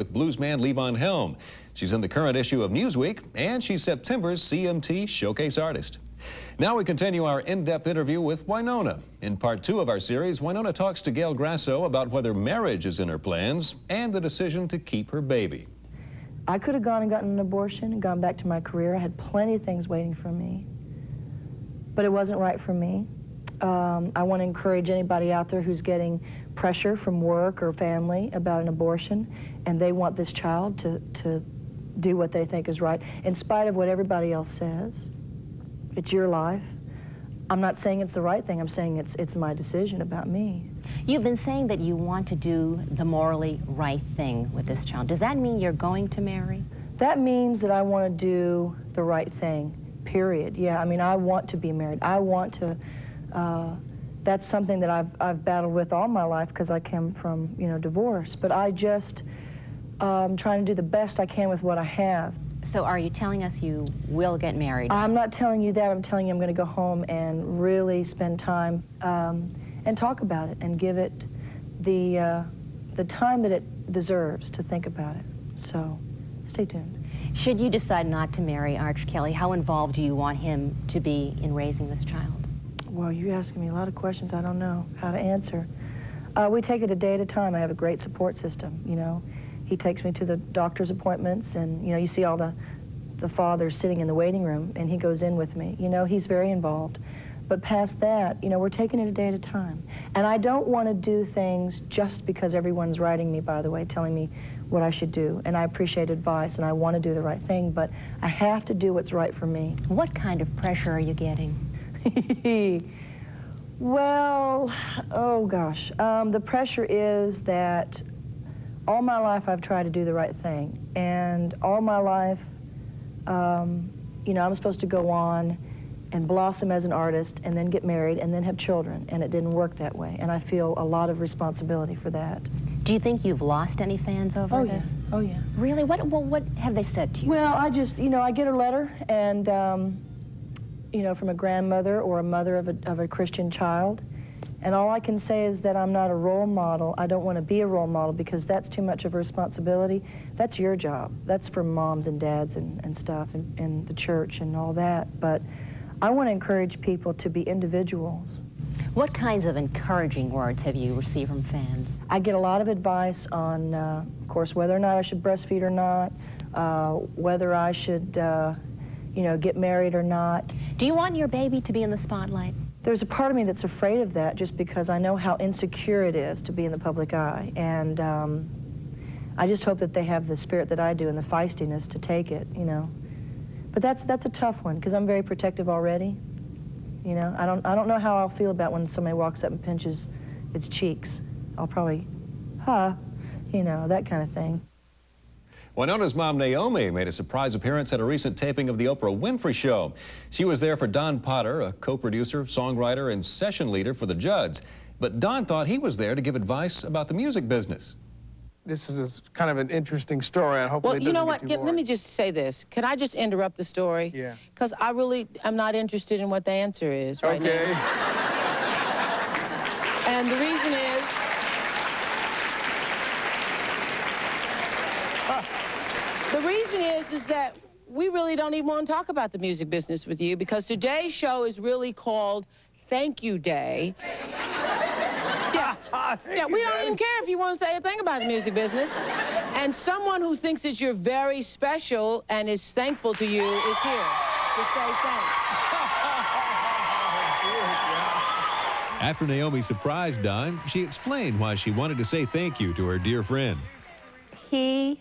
with bluesman Levon Helm. She's in the current issue of Newsweek, and she's September's CMT Showcase Artist. Now we continue our in-depth interview with Wynonna. In part 2 of our series, Wynonna talks to Gail Grasso about whether marriage is in her plans and the decision to keep her baby. I could have gone and gotten an abortion and gone back to my career. I had plenty of things waiting for me, but it wasn't right for me. I want to encourage anybody out there who's getting pressure from work or family about an abortion, and they want this child to do what they think is right, in spite of what everybody else says. It's your life. I'm not saying it's the right thing. I'm saying it's my decision about me. You've been saying that you want to do the morally right thing with this child. Does that mean you're going to marry? That means that I want to do the right thing, period. Yeah, I mean, I want to be married. I want to, that's something that I've battled with all my life because I came from, divorce. But I just trying to do the best I can with what I have. So are you telling us you will get married? I'm not telling you that. I'm telling you I'm going to go home and really spend time and talk about it and give it the time that it deserves to think about it. So stay tuned. Should you decide not to marry Arch Kelly, how involved do you want him to be in raising this child? Well, you're asking me a lot of questions I don't know how to answer. We take it a day at a time. I have a great support system, He takes me to the doctor's appointments, and you see all the fathers sitting in the waiting room, and he goes in with me. He's very involved. But past that, we're taking it a day at a time. And I don't want to do things just because everyone's writing me, by the way, telling me what I should do. And I appreciate advice, and I want to do the right thing, but I have to do what's right for me. What kind of pressure are you getting? Well, oh gosh. The pressure is that all my life I've tried to do the right thing, and all my life, I'm supposed to go on and blossom as an artist and then get married and then have children, and it didn't work that way, and I feel a lot of responsibility for that. Do you think you've lost any fans over this? Oh yeah. Really? What have they said to you? Well, I just, I get a letter, and from a grandmother or a mother of a Christian child. And all I can say is that I'm not a role model. I don't want to be a role model because that's too much of a responsibility. That's your job. That's for moms and dads and stuff and the church and all that. But I want to encourage people to be individuals. What kinds of encouraging words have you received from fans? I get a lot of advice on, of course, whether or not I should breastfeed or not, whether I should, get married or not. Do you want your baby to be in the spotlight? There's a part of me that's afraid of that just because I know how insecure it is to be in the public eye. And I just hope that they have the spirit that I do and the feistiness to take it, But that's a tough one because I'm very protective already. I don't know how I'll feel about when somebody walks up and pinches its cheeks. I'll probably, that kind of thing. Wynonna's mom, Naomi, made a surprise appearance at a recent taping of The Oprah Winfrey Show. She was there for Don Potter, a co-producer, songwriter, and session leader for the Judds. But Don thought he was there to give advice about the music business. This is kind of an interesting story. I hope. Well, you know what? Let me just say this. Could I just interrupt the story? Yeah. Because I really am not interested in what the answer is right now. Okay. And the reason is... The reason is that we really don't even want to talk about the music business with you because today's show is really called Thank You Day. Yeah, we don't even care if you want to say a thing about the music business. And someone who thinks that you're very special and is thankful to you is here to say thanks. After Naomi surprised Don, she explained why she wanted to say thank you to her dear friend. He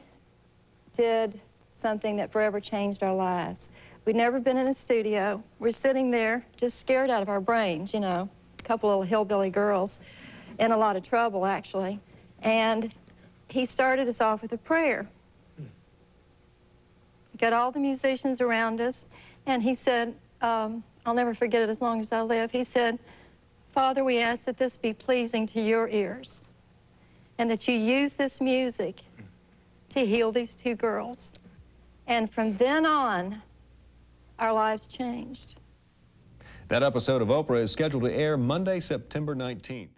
did something that forever changed our lives. We'd never been in a studio. We're sitting there just scared out of our brains, a couple little hillbilly girls in a lot of trouble, actually. And he started us off with a prayer. He got all the musicians around us, and he said, I'll never forget it as long as I live. He said, Father, we ask that this be pleasing to your ears, and that you use this music to heal these two girls. And from then on, our lives changed. That episode of Oprah is scheduled to air Monday, September 19th.